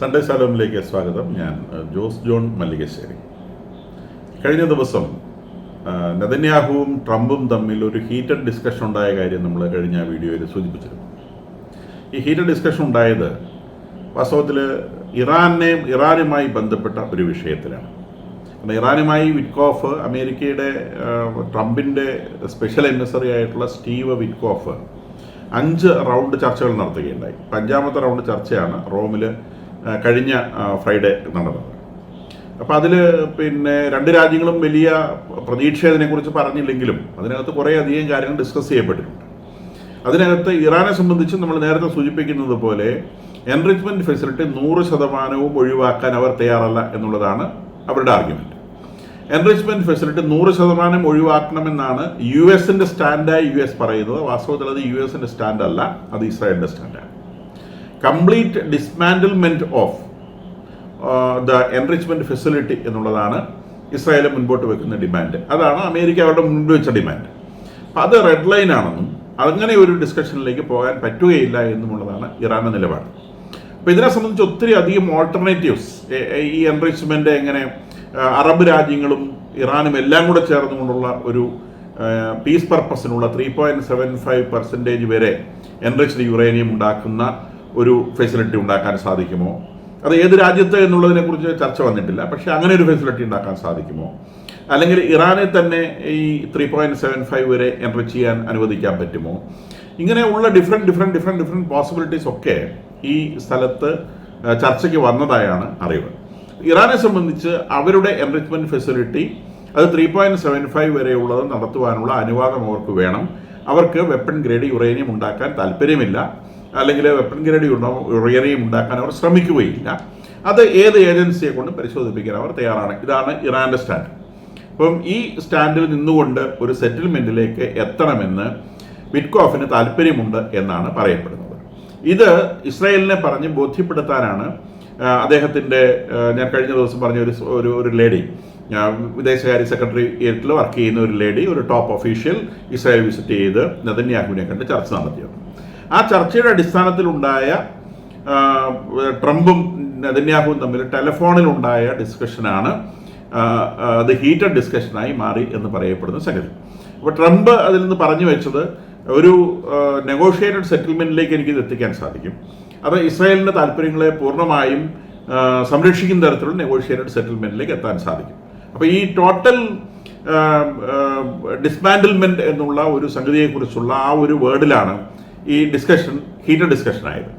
Sunday ശാലോമിലേക്ക് സ്വാഗതം. ഞാൻ Jose John Mallikassery. കഴിഞ്ഞ ദിവസം നെതന്യാഹുവും ട്രംപും തമ്മിൽ ഒരു ഹീറ്റഡ് ഡിസ്കഷൻ ഉണ്ടായ കാര്യം നമ്മൾ കഴിഞ്ഞ വീഡിയോയിൽ സൂചിപ്പിച്ചിരുന്നു. ഈ ഹീറ്റഡ് ഡിസ്കഷൻ ഉണ്ടായത് വാസ്തവത്തിൽ ഇറാനുമായി ബന്ധപ്പെട്ട ഒരു വിഷയത്തിലാണ്. കാരണം ഇറാനുമായി വിറ്റ്കോഫ്, അമേരിക്കയുടെ ട്രംപിൻ്റെ സ്പെഷ്യൽ എമിസറി ആയിട്ടുള്ള സ്റ്റീവ് വിറ്റ്കോഫ് 5 റൗണ്ട് ചർച്ചകൾ നടത്തുകയുണ്ടായി. 5ാമത്തെ റൗണ്ട് ചർച്ചയാണ് റോമിൽ കഴിഞ്ഞ ഫ്രൈഡേ നടന്നത്. അപ്പോൾ അതിൽ രണ്ട് രാജ്യങ്ങളും വലിയ പ്രതീക്ഷ അതിനെക്കുറിച്ച് പറഞ്ഞില്ലെങ്കിലും അതിനകത്ത് കുറേ അധികം കാര്യങ്ങൾ ഡിസ്കസ് ചെയ്യപ്പെട്ടിട്ടുണ്ട്. അതിനകത്ത് ഇറാനെ സംബന്ധിച്ച് നമ്മൾ നേരത്തെ സൂചിപ്പിക്കുന്നത് പോലെ എൻറിച്ച്മെൻറ്റ് ഫെസിലിറ്റി 100% ഒഴിവാക്കാൻ അവർ തയ്യാറല്ല എന്നുള്ളതാണ് അവരുടെ ആർഗ്യുമെൻറ്റ്. എൻറിച്ച്മെൻറ്റ് ഫെസിലിറ്റി 100% ഒഴിവാക്കണമെന്നാണ് US-ൻ്റെ സ്റ്റാൻഡായി US പറയുന്നത്. വാസ്തവത്തിൽ അത് US-ൻ്റെ സ്റ്റാൻഡല്ല, അത് ഇസ്രായേലിൻ്റെ സ്റ്റാൻഡാണ്. Complete ഡിസ്മാൻഡിൽമെൻറ്റ് of the enrichment facility എന്നുള്ളതാണ് ഇസ്രായേൽ മുൻപോട്ട് വെക്കുന്ന ഡിമാൻഡ്. അതാണ് അമേരിക്ക അവരുടെ മുൻപിൽ വെച്ച ഡിമാൻഡ്. അപ്പം അത് റെഡ് ലൈൻ ആണെന്നും അങ്ങനെ ഒരു ഡിസ്കഷനിലേക്ക് പോകാൻ പറ്റുകയില്ല എന്നുമുള്ളതാണ് ഇറാൻ്റെ നിലപാട്. അപ്പോൾ ഇതിനെ സംബന്ധിച്ച് ഒത്തിരി അധികം ഓൾട്ടർനേറ്റീവ്സ്, ഈ എൻറിച്ച്മെൻറ്റ് എങ്ങനെ അറബ് രാജ്യങ്ങളും ഇറാനും എല്ലാം കൂടെ ചേർന്നുകൊണ്ടുള്ള ഒരു പീസ് പർപ്പസിനുള്ള 3.75% വരെ എൻറിച്ച്ഡ് യുറേനിയം ഉണ്ടാക്കുന്ന ഒരു ഫെസിലിറ്റി ഉണ്ടാക്കാൻ സാധിക്കുമോ? അത് ഏത് രാജ്യത്ത് എന്നുള്ളതിനെക്കുറിച്ച് ചർച്ച വന്നിട്ടില്ല. പക്ഷേ അങ്ങനെ ഒരു ഫെസിലിറ്റി ഉണ്ടാക്കാൻ സാധിക്കുമോ? അല്ലെങ്കിൽ ഇറാനെ തന്നെ ഈ 3.75 വരെ എൻറിച്ച് ചെയ്യാൻ അനുവദിക്കാൻ പറ്റുമോ? ഇങ്ങനെയുള്ള ഡിഫറെൻറ്റ് പോസിബിലിറ്റീസ് ഒക്കെ ഈ സ്ഥലത്ത് ചർച്ചയ്ക്ക് വന്നതായാണ് അറിവ്. ഇറാനെ സംബന്ധിച്ച് അവരുടെ എൻറിച്ച്മെൻറ്റ് ഫെസിലിറ്റി അത് 3.75 വരെയുള്ളത് നടത്തുവാനുള്ള അനുവാദം അവർക്ക് വേണം. അവർക്ക് വെപ്പൺ ഗ്രേഡ് യുറേനിയം ഉണ്ടാക്കാൻ താല്പര്യമില്ല, അല്ലെങ്കിൽ വെപ്പൺ ഗ്രേഡ് യുറേനിയം ഉണ്ടാക്കാൻ അവർ ശ്രമിക്കുകയില്ല. അത് ഏത് ഏജൻസിയെ കൊണ്ട് പരിശോധിപ്പിക്കാൻ അവർ തയ്യാറാണ്. ഇതാണ് ഇറാൻ്റെ സ്റ്റാൻഡ്. അപ്പം ഈ സ്റ്റാൻഡിൽ നിന്നുകൊണ്ട് ഒരു സെറ്റിൽമെൻറ്റിലേക്ക് എത്തണമെന്ന് വിറ്റ്കോഫിന് താല്പര്യമുണ്ട് എന്നാണ് പറയപ്പെടുന്നത്. ഇത് ഇസ്രായേലിനെ പറഞ്ഞ് ബോധ്യപ്പെടുത്താനാണ് അദ്ദേഹത്തിൻ്റെ, ഞാൻ കഴിഞ്ഞ ദിവസം പറഞ്ഞ ഒരു ലേഡി, വിദേശകാര്യ സെക്രട്ടേറിയറ്റിൽ വർക്ക് ചെയ്യുന്ന ഒരു ലേഡി, ഒരു ടോപ്പ് ഒഫീഷ്യൽ ഇസ്രായേൽ വിസിറ്റ് ചെയ്ത് നെതന്യാഹുവിനെ കണ്ട് ചർച്ച നടത്തിയത്. ആ ചർച്ചയുടെ അടിസ്ഥാനത്തിലുണ്ടായ ട്രംപും നെതന്യാഹുവും തമ്മിൽ ടെലിഫോണിലുണ്ടായ ഡിസ്കഷനാണ് അത് ഹീറ്റഡ് ഡിസ്കഷനായി മാറി എന്ന് പറയപ്പെടുന്ന സംഗതി. അപ്പോൾ ട്രംപ് അതിൽ നിന്ന് പറഞ്ഞു വെച്ചത് ഒരു നെഗോഷിയേറ്റഡ് സെറ്റിൽമെൻറ്റിലേക്ക് എനിക്കിത് എത്തിക്കാൻ സാധിക്കും, അത് ഇസ്രായേലിൻ്റെ താല്പര്യങ്ങളെ പൂർണ്ണമായും സംരക്ഷിക്കുന്ന തരത്തിലുള്ള നെഗോഷിയേറ്റഡ് സെറ്റിൽമെൻറ്റിലേക്ക് എത്താൻ സാധിക്കും. അപ്പോൾ ഈ ടോട്ടൽ ഡിസ്മാൻഡിൽമെൻറ്റ് എന്നുള്ള ഒരു സംഗതിയെക്കുറിച്ചുള്ള ആ ഒരു വേർഡിലാണ് ഈ ഡിസ്കഷൻ ഹീറ്റഡ് ഡിസ്കഷനായത്.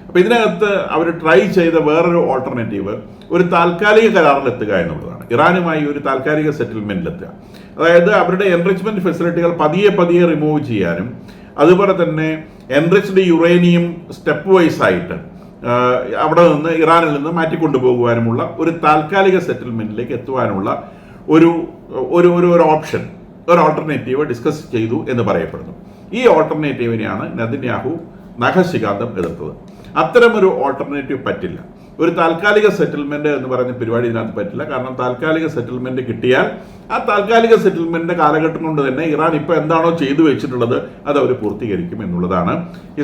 അപ്പോൾ ഇതിനകത്ത് അവർ ട്രൈ ചെയ്ത വേറൊരു ഓൾട്ടർനേറ്റീവ് ഒരു താൽക്കാലിക കരാറിലെത്തുക എന്നുള്ളതാണ്. ഇറാനുമായി ഒരു താൽക്കാലിക സെറ്റിൽമെൻറ്റിലെത്തുക, അതായത് അവരുടെ എൻറിച്ച്മെൻറ്റ് ഫെസിലിറ്റികൾ പതിയെ റിമൂവ് ചെയ്യാനും അതുപോലെ തന്നെ എൻറിച്ച്ഡ് യുറേനിയം സ്റ്റെപ്പ് വൈസ് ആയിട്ട് അവിടെ നിന്ന് ഇറാനിൽ നിന്ന് മാറ്റിക്കൊണ്ടുപോകുവാനുമുള്ള ഒരു താൽക്കാലിക സെറ്റിൽമെൻറ്റിലേക്ക് എത്തുവാനുള്ള ഒരു ഓപ്ഷൻ, ഒരു ഓൾട്ടർനേറ്റീവ് ഡിസ്കസ് ചെയ്തു എന്ന് പറയപ്പെടുന്നു. ഈ ഓൾട്ടർനേറ്റീവിനെയാണ് നെതന്യാഹു നഖശികാന്തം എതിർത്തത്. അത്തരമൊരു ഓൾട്ടർനേറ്റീവ് പറ്റില്ല. ഒരു താൽക്കാലിക സെറ്റിൽമെൻറ്റ് എന്ന് പറയുന്ന പരിപാടി ഇതിനകത്ത് പറ്റില്ല. കാരണം താൽക്കാലിക സെറ്റിൽമെൻറ്റ് കിട്ടിയാൽ ആ താൽക്കാലിക സെറ്റിൽമെൻറ്റിൻ്റെ കാലഘട്ടം കൊണ്ട് തന്നെ ഇറാൻ ഇപ്പോൾ എന്താണോ ചെയ്തു വെച്ചിട്ടുള്ളത് അത് അവർ പൂർത്തീകരിക്കും എന്നുള്ളതാണ്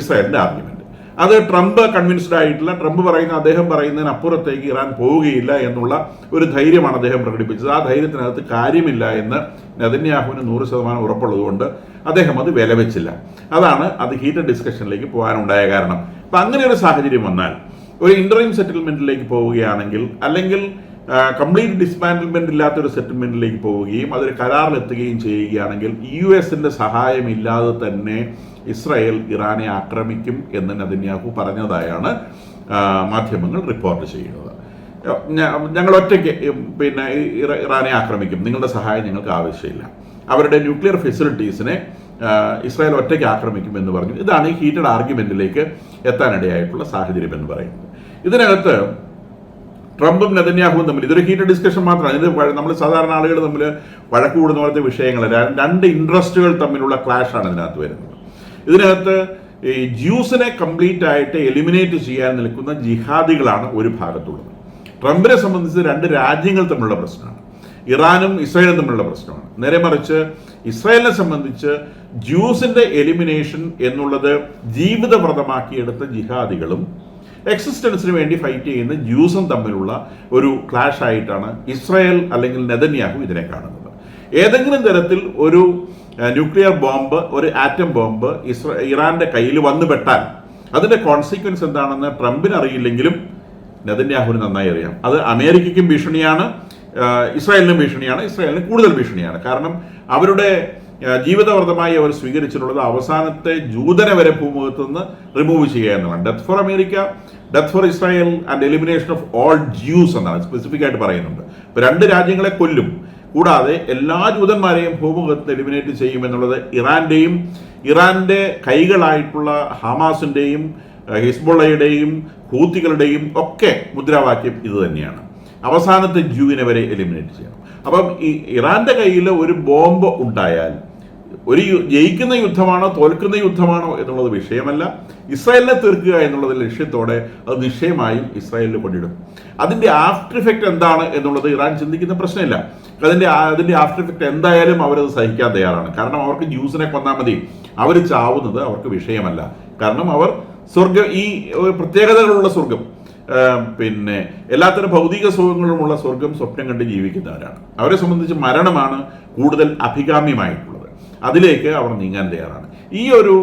ഇസ്രായേലിൻ്റെ ആർഗ്യുമെൻറ്റ്. അത് ട്രംപ് കൺവിൻസ്ഡ് ആയിട്ടില്ല. ട്രംപ് അദ്ദേഹം പറയുന്നതിന് അപ്പുറത്തേക്ക് ഇറാൻ പോവുകയില്ല എന്നുള്ള ഒരു ധൈര്യമാണ് അദ്ദേഹം പ്രകടിപ്പിച്ചത്. ആ ധൈര്യത്തിനകത്ത് കാര്യമില്ല എന്ന് നെതന്യാഹുവിന് 100% ഉറപ്പുള്ളതുകൊണ്ട് അദ്ദേഹം അത് വിലവെച്ചില്ല. അതാണ് അത് ഹീറ്റഡ് ഡിസ്കഷനിലേക്ക് പോകാനുണ്ടായ കാരണം. അപ്പം അങ്ങനെ ഒരു സാഹചര്യം വന്നാൽ ഒരു ഇൻ്ററിം സെറ്റിൽമെൻറ്റിലേക്ക് പോവുകയാണെങ്കിൽ, അല്ലെങ്കിൽ കംപ്ലീറ്റ് ഡിസ്മാൻഡിൽമെൻറ്റ് ഇല്ലാത്തൊരു സെറ്റിൽമെൻറ്റിലേക്ക് പോവുകയും അതൊരു കരാറിലെത്തുകയും ചെയ്യുകയാണെങ്കിൽ US-ൻ്റെ സഹായമില്ലാതെ തന്നെ ഇസ്രായേൽ ഇറാനെ ആക്രമിക്കും എന്ന് നെതന്യാഹു പറഞ്ഞതായാണ് മാധ്യമങ്ങൾ റിപ്പോർട്ട് ചെയ്യുന്നത്. ഞങ്ങൾ ഒറ്റയ്ക്ക് ഇറാനെ ആക്രമിക്കും, നിങ്ങളുടെ സഹായം ഞങ്ങൾക്ക് ആവശ്യമില്ല, അവരുടെ ന്യൂക്ലിയർ ഫെസിലിറ്റീസിനെ ഇസ്രായേൽ ഒറ്റയ്ക്ക് ആക്രമിക്കും എന്ന് പറഞ്ഞു. ഇതാണ് ഈ ഹീറ്റഡ് ആർഗ്യുമെൻറ്റിലേക്ക് എത്താനിടയായിട്ടുള്ള സാഹചര്യം എന്ന് പറയുന്നത്. ഇതിനകത്ത് ട്രംപും നെതന്യാഹുവും തമ്മിൽ ഇതൊരു ഹീറ്റഡ് ഡിസ്കഷൻ മാത്രമാണ്. ഇത് നമ്മൾ സാധാരണ ആളുകൾ തമ്മിൽ വഴക്ക് കൂടുന്ന പോലത്തെ വിഷയങ്ങൾ, രണ്ട് ഇൻട്രസ്റ്റുകൾ തമ്മിലുള്ള ക്ലാഷാണ് ഇതിനകത്ത് വരുന്നത്. ഇതിനകത്ത് ഈ ജ്യൂസിനെ കംപ്ലീറ്റ് ആയിട്ട് എലിമിനേറ്റ് ചെയ്യാൻ നിൽക്കുന്ന ജിഹാദികളാണ് ഒരു ഭാഗത്തുള്ളത്. ട്രംപിനെ സംബന്ധിച്ച് 2 രാജ്യങ്ങൾ തമ്മിലുള്ള പ്രശ്നമാണ്, ഇറാനും ഇസ്രായേലും തമ്മിലുള്ള പ്രശ്നമാണ്. നേരെ മറിച്ച് ഇസ്രായേലിനെ സംബന്ധിച്ച് ജ്യൂസിൻ്റെ എലിമിനേഷൻ എന്നുള്ളത് ജീവിതവ്രതമാക്കിയെടുത്ത ജിഹാദികളും എക്സിസ്റ്റൻസിന് വേണ്ടി ഫൈറ്റ് ചെയ്യുന്ന ജ്യൂസും തമ്മിലുള്ള ഒരു ക്ലാഷ് ആയിട്ടാണ് ഇസ്രായേൽ അല്ലെങ്കിൽ നെതന്യാഹു ഇതിനെ കാണുന്നത്. ഏതെങ്കിലും തരത്തിൽ ഒരു ന്യൂക്ലിയർ ബോംബ്, ഒരു ആറ്റം ബോംബ് ഇറാന്റെ കയ്യിൽ വന്നു പെട്ടാൽ അതിന്റെ കോൺസിക്വൻസ് എന്താണെന്ന് ട്രംപിന് അറിയില്ലെങ്കിലും നെതന്യാഹുവിന് നന്നായി അറിയാം. അത് അമേരിക്കയ്ക്കും ഭീഷണിയാണ്, ഇസ്രായേലിനും ഭീഷണിയാണ്, ഇസ്രായേലിന് കൂടുതൽ ഭീഷണിയാണ്. കാരണം അവരുടെ ജീവിതവ്രതമായി അവർ സ്വീകരിച്ചിട്ടുള്ളത് അവസാനത്തെ ജൂതനെ വരെ ഭൂമുഖത്ത് നിന്ന് റിമൂവ് ചെയ്യുക എന്നതാണ്. Death four America, death four Israel and elimination of all juice എന്നാണ് സ്പെസിഫിക് ആയിട്ട് പറയുന്നുണ്ട്. ഇപ്പൊ 2 രാജ്യങ്ങളെ കൊല്ലും, കൂടാതെ എല്ലാ ജൂതന്മാരെയും ഭൂമുഖത്ത് എലിമിനേറ്റ് ചെയ്യുമെന്നുള്ളത് ഇറാന്റെ കൈകളായിട്ടുള്ള ഹമാസിന്റെയും ഹിസ്ബുള്ളയുടെയും ഹൂത്തികളുടെയും ഒക്കെ മുദ്രാവാക്യം ഇത് തന്നെയാണ്. അവസാനത്തെ ജൂവിനെ വരെ എലിമിനേറ്റ് ചെയ്യണം. അപ്പം ഈ ഇറാന്റെ കയ്യിൽ ഒരു ബോംബ് ഉണ്ടായാൽ ഒരു ജയിക്കുന്ന യുദ്ധമാണോ തോൽക്കുന്ന യുദ്ധമാണോ എന്നുള്ളത് വിഷയമല്ല. ഇസ്രായേലിനെ തീർക്കുക എന്നുള്ള ലക്ഷ്യത്തോടെ അത് നിശ്ചയമായും ഇസ്രായേലിൽ കൊണ്ടിടും. അതിന്റെ ആഫ്റ്റർ ഇഫക്റ്റ് എന്താണ് എന്നുള്ളത് ഇറാൻ ചിന്തിക്കുന്ന പ്രശ്നമില്ല. അതിന്റെ ആഫ്റ്റർ ഇഫക്റ്റ് എന്തായാലും അവരത് സഹിക്കാൻ തയ്യാറാണ്. കാരണം അവർക്ക് ജ്യൂസിനെ കൊന്നാൽ മതി, അവർ ചാവുന്നത് അവർക്ക് വിഷയമല്ല. കാരണം അവർ ഈ പ്രത്യേകതകളുള്ള സ്വർഗം, പിന്നെ എല്ലാത്തരം ഭൗതിക സുഖങ്ങളുമുള്ള സ്വർഗം സ്വപ്നം കണ്ട് ജീവിക്കുന്നവരാണ്. അവരെ സംബന്ധിച്ച് മരണമാണ് കൂടുതൽ അഭികാമ്യമായിട്ടുള്ളത്. അതിലേക്ക് അവർ നീങ്ങാൻ തയ്യാറാണ്. ഈ ഒരു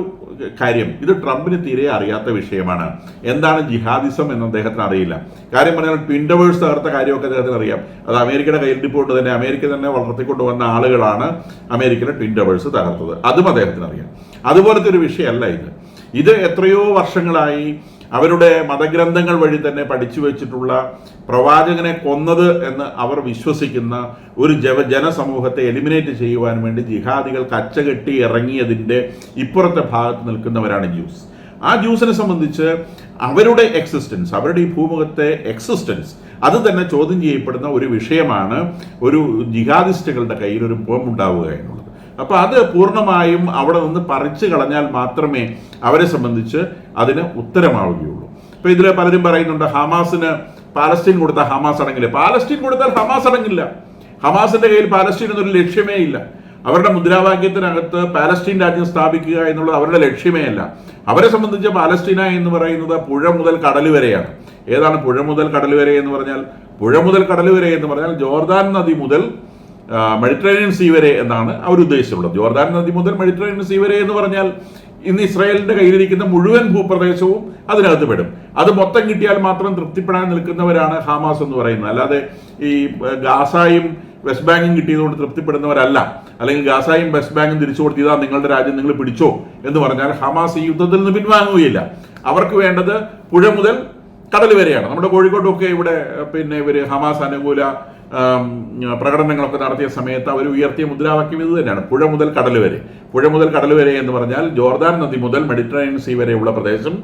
കാര്യം ഇത് ട്രംപിന് തീരെ അറിയാത്ത വിഷയമാണ്. എന്താണ് ജിഹാദിസം എന്ന് അദ്ദേഹത്തിന് അറിയില്ല. കാര്യം പറഞ്ഞാൽ ട്വിൻ ടവേഴ്സ് തകർത്ത കാര്യമൊക്കെ അദ്ദേഹത്തിന് അറിയാം. അത് അമേരിക്കയുടെ കയ്യിലിരിപ്പോട്ട് തന്നെ അമേരിക്ക തന്നെ വളർത്തിക്കൊണ്ടുവന്ന ആളുകളാണ് അമേരിക്കയിലെ ട്വിൻ ടവേഴ്സ് തകർത്തത്. അതും അദ്ദേഹത്തിന് അറിയാം. അതുപോലത്തെ ഒരു വിഷയമല്ല ഇത് എത്രയോ വർഷങ്ങളായി അവരുടെ മതഗ്രന്ഥങ്ങൾ വഴി തന്നെ പഠിച്ചു വെച്ചിട്ടുള്ള പ്രവാചകനെ കൊന്നത് എന്ന് അവർ വിശ്വസിക്കുന്ന ഒരു ജനസമൂഹത്തെ എലിമിനേറ്റ് ചെയ്യുവാൻ വേണ്ടി ജിഹാദികൾ കച്ചകെട്ടി ഇറങ്ങിയതിൻ്റെ ഇപ്പുറത്തെ ഭാഗത്ത് നിൽക്കുന്നവരാണ് ജ്യൂസ്. ആ ജ്യൂസിനെ സംബന്ധിച്ച് അവരുടെ എക്സിസ്റ്റൻസ്, അവരുടെ ഈ ഭൂമുഖത്തെ എക്സിസ്റ്റൻസ് അത് തന്നെ ചോദ്യം ചെയ്യപ്പെടുന്ന ഒരു വിഷയമാണ് ഒരു ജിഹാദിസ്റ്റുകളുടെ കയ്യിൽ ഒരു ബോംബ് ഉണ്ടാവുക എന്നുള്ളത്. അപ്പോൾ അത് പൂർണ്ണമായും അവിടെ നിന്ന് പറിച്ചു കളഞ്ഞാൽ മാത്രമേ അവരെ സംബന്ധിച്ച് അതിന് ഉത്തരമാവുകയുള്ളൂ. ഇപ്പൊ ഇതിൽ പലരും പറയുന്നുണ്ട് ഹമാസിന് പാലസ്തീൻ കൊടുത്താൽ ഹമാസ് അടങ്ങില്ല. പാലസ്തീൻ കൊടുത്താൽ ഹമാസ് അടങ്ങില്ല. ഹമാസിന്റെ കയ്യിൽ പാലസ്തീൻ എന്നൊരു ലക്ഷ്യമേ ഇല്ല. അവരുടെ മുദ്രാവാക്യത്തിനകത്ത് പാലസ്തീൻ രാജ്യം സ്ഥാപിക്കുക എന്നുള്ളത് അവരുടെ ലക്ഷ്യമേ അല്ല. അവരെ സംബന്ധിച്ച് പാലസ്തീന എന്ന് പറയുന്നത് പുഴ മുതൽ കടൽ വരെയാണ്. ഏതാണ് പുഴ മുതൽ കടൽ വരെ എന്ന് പറഞ്ഞാൽ? പുഴ മുതൽ കടൽ വരെ എന്ന് പറഞ്ഞാൽ ജോർദാൻ നദി മുതൽ മെഡിറ്ററേനിയൻ സീ വരെ എന്നാണ് അവർ ഉദ്ദേശിച്ചിട്ടുള്ളത്. ജോർദാൻ നദി മുതൽ മെഡിറ്ററേനിയൻ സീ വരെ എന്ന് പറഞ്ഞാൽ ഇന്ന് ഇസ്രായേലിന്റെ കയ്യിലിരിക്കുന്ന മുഴുവൻ ഭൂപ്രദേശവും അതിനകത്ത് പെടും. അത് മൊത്തം കിട്ടിയാൽ മാത്രം തൃപ്തിപ്പെടാൻ നിൽക്കുന്നവരാണ് ഹമാസ് എന്ന് പറയുന്നത്. അല്ലാതെ ഈ ഗാസായും വെസ്റ്റ് ബാങ്കും കിട്ടിയതുകൊണ്ട് തൃപ്തിപ്പെടുന്നവരല്ല. അല്ലെങ്കിൽ ഗാസായും വെസ്റ്റ് ബാങ്കും തിരിച്ചു കൊടുത്തിതാ നിങ്ങളുടെ രാജ്യം നിങ്ങൾ പിടിച്ചോ എന്ന് പറഞ്ഞാൽ ഹമാസ് ഈ യുദ്ധത്തിൽ നിന്ന് പിൻവാങ്ങുകയില്ല. അവർക്ക് വേണ്ടത് പുഴ മുതൽ കടൽ വരെയാണ്. നമ്മുടെ കോഴിക്കോട്ടൊക്കെ ഇവിടെ ഇവര് ഹമാസ് അനുകൂല പ്രകടനങ്ങളൊക്കെ നടത്തിയ സമയത്ത് അവർ ഉയർത്തിയ മുദ്രാവാക്യം ഇത് തന്നെയാണ്, പുഴ മുതൽ കടൽ വരെ. പുഴ മുതൽ കടൽ വരെ എന്ന് പറഞ്ഞാൽ ജോർദാൻ നദി മുതൽ മെഡിറ്ററേനിയൻ സീ വരെയുള്ള പ്രദേശം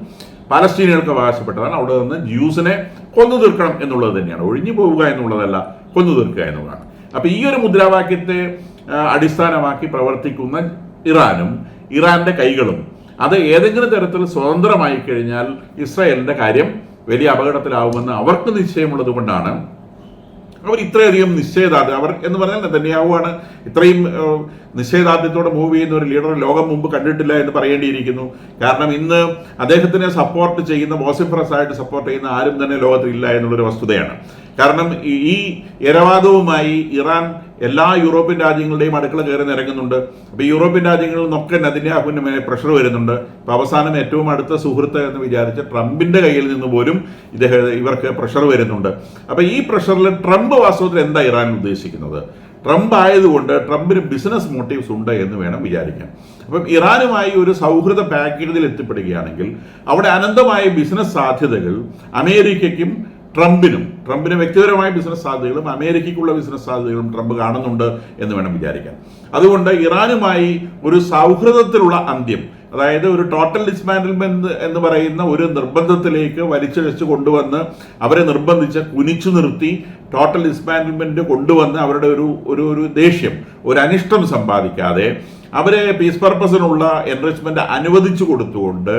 പാലസ്തീനികൾക്ക് അവകാശപ്പെട്ടതാണ്. അവിടെ നിന്ന് ജ്യൂസിനെ കൊന്നു തീർക്കണം എന്നുള്ളത് തന്നെയാണ്, ഒഴിഞ്ഞു പോവുക എന്നുള്ളതല്ല, കൊന്നു തീർക്കുക എന്നുള്ളതാണ്. അപ്പൊ ഈ ഒരു മുദ്രാവാക്യത്തെ അടിസ്ഥാനമാക്കി പ്രവർത്തിക്കുന്ന ഇറാനും ഇറാന്റെ കൈകളും അത് ഏതെങ്കിലും തരത്തിൽ സ്വതന്ത്രമായി കഴിഞ്ഞാൽ ഇസ്രായേലിന്റെ കാര്യം വലിയ അപകടത്തിലാവുമെന്ന് അവർക്ക് നിശ്ചയമുള്ളത് കൊണ്ടാണ് അവർ ഇത്രയധികം നിശ്ചയദാർഢ്യം, അവർ എന്ന് പറഞ്ഞാൽ നെതന്യാഹുവാണ് ഇത്രയും നിശ്ചയദാർഢ്യത്തോടെ മൂവ് ചെയ്യുന്ന ഒരു ലീഡർ ലോകം മുമ്പ് കണ്ടിട്ടില്ല എന്ന് പറയേണ്ടിയിരിക്കുന്നു. കാരണം ഇന്ന് അദ്ദേഹത്തിനെ സപ്പോർട്ട് ചെയ്യുന്ന, വോസിഫറസായിട്ട് സപ്പോർട്ട് ചെയ്യുന്ന ആരും തന്നെ ലോകത്തിലില്ല എന്നുള്ളൊരു വസ്തുതയാണ്. കാരണം ഈ ഇരവാദവുമായി ഇറാൻ എല്ലാ യൂറോപ്യൻ രാജ്യങ്ങളുടെയും അടുക്കള കയറി നിരങ്ങുന്നുണ്ട്. അപ്പോൾ യൂറോപ്യൻ രാജ്യങ്ങളിൽ നിന്നൊക്കെ നെതന്യാഹുവിന് മേലെ പ്രഷർ വരുന്നുണ്ട്. അപ്പോൾ അവസാനം ഏറ്റവും അടുത്ത സുഹൃത്ത് എന്ന് വിചാരിച്ച ട്രംപിന്റെ കയ്യിൽ നിന്ന് പോലും ഇവർക്ക് പ്രഷർ വരുന്നുണ്ട്. അപ്പോൾ ഈ പ്രഷറിൽ ട്രംപ് വാസ്തവത്തിൽ എന്താ ഇറാൻ ഉദ്ദേശിക്കുന്നത്? ട്രംപ് ആയതുകൊണ്ട് ട്രംപിന് ബിസിനസ് മോട്ടീവ്സ് ഉണ്ട് എന്ന് വേണം വിചാരിക്കാൻ. അപ്പം ഇറാനുമായി ഒരു സൗഹൃദ പാക്കേജിൽ എത്തിപ്പെടുകയാണെങ്കിൽ അവിടെ അനന്തമായ ബിസിനസ് സാധ്യതകൾ അമേരിക്കയ്ക്കും ട്രംപിന് വ്യക്തിപരമായ ബിസിനസ് സാധ്യതകളും അമേരിക്കയ്ക്കുള്ള ബിസിനസ് സാധ്യതകളും ട്രംപ് കാണുന്നുണ്ട് എന്ന് വേണം വിചാരിക്കാൻ. അതുകൊണ്ട് ഇറാനുമായി ഒരു സൗഹൃദത്തിലുള്ള അന്ത്യം, അതായത് ഒരു ടോട്ടൽ ഡിസ്മാൻഡിൽമെന്റ് എന്ന് പറയുന്ന ഒരു നിർബന്ധത്തിലേക്ക് വലിച്ചിഴച്ച് കൊണ്ടുവന്ന് അവരെ നിർബന്ധിച്ച് കുനിച്ചു നിർത്തി ടോട്ടൽ ഡിസ്മാൻഡിൽമെന്റ് കൊണ്ടുവന്ന് അവരുടെ ഒരു ദേഷ്യം, ഒരു അനിഷ്ടം സമ്പാദിക്കാതെ അവരെ പീസ് പർപ്പസിനുള്ള എൻറിച്ച്മെന്റ് അനുവദിച്ചു കൊടുത്തുകൊണ്ട്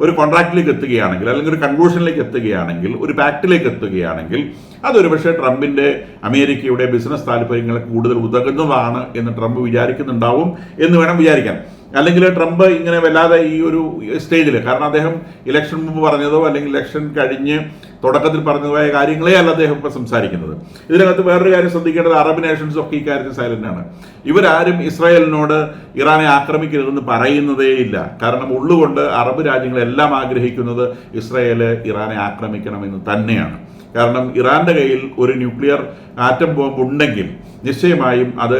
ഒരു കോൺട്രാക്റ്റിലേക്ക് എത്തുകയാണെങ്കിൽ, അല്ലെങ്കിൽ ഒരു കൺക്ലൂഷനിലേക്ക് എത്തുകയാണെങ്കിൽ, ഒരു പാക്റ്റിലേക്ക് എത്തുകയാണെങ്കിൽ അതൊരു പക്ഷേ ട്രംപിന്റെ അമേരിക്കയുടെ ബിസിനസ് താല്പര്യങ്ങൾക്ക് കൂടുതൽ ഉതകുന്നതാണ് എന്ന് ട്രംപ് വിചാരിക്കുന്നുണ്ടാവും എന്ന് വേണം വിചാരിക്കാൻ. അല്ലെങ്കിൽ ട്രംപ് ഇങ്ങനെ വല്ലാതെ ഈ ഒരു സ്റ്റേജിൽ, കാരണം അദ്ദേഹം ഇലക്ഷൻ മുമ്പ് പറഞ്ഞതോ അല്ലെങ്കിൽ ഇലക്ഷൻ കഴിഞ്ഞ് തുടക്കത്തിൽ പറഞ്ഞതുമായ കാര്യങ്ങളെ അല്ല അദ്ദേഹം ഇപ്പോൾ സംസാരിക്കുന്നത്. ഇതിനകത്ത് വേറൊരു കാര്യം ശ്രദ്ധിക്കേണ്ടത്, അറബ് നേഷൻസ് ഒക്കെ ഈ കാര്യത്തിൽ സൈലന്റ് ആണ്. ഇവരാരും ഇസ്രായേലിനോട് ഇറാനെ ആക്രമിക്കരുതെന്ന് പറയുന്നതേ ഇല്ല. കാരണം ഉള്ളുകൊണ്ട് അറബ് രാജ്യങ്ങളെല്ലാം ആഗ്രഹിക്കുന്നത് ഇസ്രായേൽ ഇറാനെ ആക്രമിക്കണമെന്ന് തന്നെയാണ്. കാരണം ഇറാന്റെ കയ്യിൽ ഒരു ന്യൂക്ലിയർ ആറ്റം ബോംബ് ഉണ്ടെങ്കിൽ നിശ്ചയമായും അത്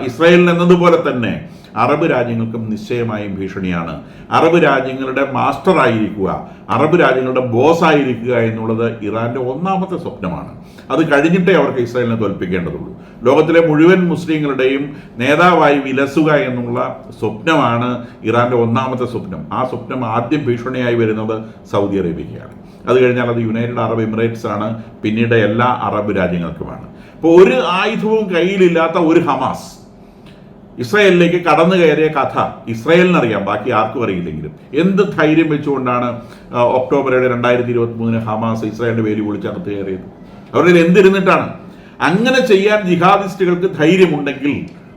ഇസ്രായേലിന് എന്നതുപോലെ തന്നെ അറബ് രാജ്യങ്ങൾക്കും നിശ്ചയമായും ഭീഷണിയാണ്. അറബ് രാജ്യങ്ങളുടെ മാസ്റ്റർ ആയിരിക്കുക, അറബ് രാജ്യങ്ങളുടെ ബോസ് ആയിരിക്കുക എന്നുള്ളത് ഇറാന്റെ ഒന്നാമത്തെ സ്വപ്നമാണ്. അത് കഴിഞ്ഞിട്ടേ അവർക്ക് ഇസ്രായേലിനെ തോൽപ്പിക്കേണ്ടതുള്ളൂ. ലോകത്തിലെ മുഴുവൻ മുസ്ലിങ്ങളുടെയും നേതാവായി വിലസുക എന്നുള്ള സ്വപ്നമാണ് ഇറാന്റെ ഒന്നാമത്തെ സ്വപ്നം. ആ സ്വപ്നം ആദ്യം ഭീഷണിയായി വരുന്നത് സൗദി അറേബ്യയ്ക്കാണ്. അത് കഴിഞ്ഞാൽ അത് യുണൈറ്റഡ് അറബ് എമിറേറ്റ്സ് ആണ്, പിന്നീട് എല്ലാ അറബ് രാജ്യങ്ങൾക്കുമാണ്. ഇപ്പോൾ ഒരു ആയുധവും കയ്യിലില്ലാത്ത ഒരു ഹമാസ് ഇസ്രായേലിലേക്ക് കടന്നു കയറിയ കഥ ഇസ്രായേലിനറിയാം, ബാക്കി ആർക്കും അറിയില്ലെങ്കിലും. എന്ത് ധൈര്യം വെച്ചുകൊണ്ടാണ് ഒക്ടോബർ 2023 ഹമാസ് ഇസ്രായേലിന്റെ വേലി പൊളിച്ചകത്ത് കയറിയത്? അവരുടെ എന്തിരുന്നിട്ടാണ്? അങ്ങനെ ചെയ്യാൻ ജിഹാദിസ്റ്റുകൾക്ക് ധൈര്യമുണ്ടെങ്കിൽ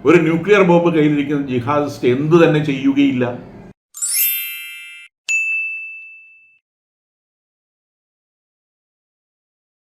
ഒരു ന്യൂക്ലിയർ ബോംബ് കയ്യിലിരിക്കുന്ന ജിഹാദിസ്റ്റ് എന്തു തന്നെ ചെയ്യുകയില്ല.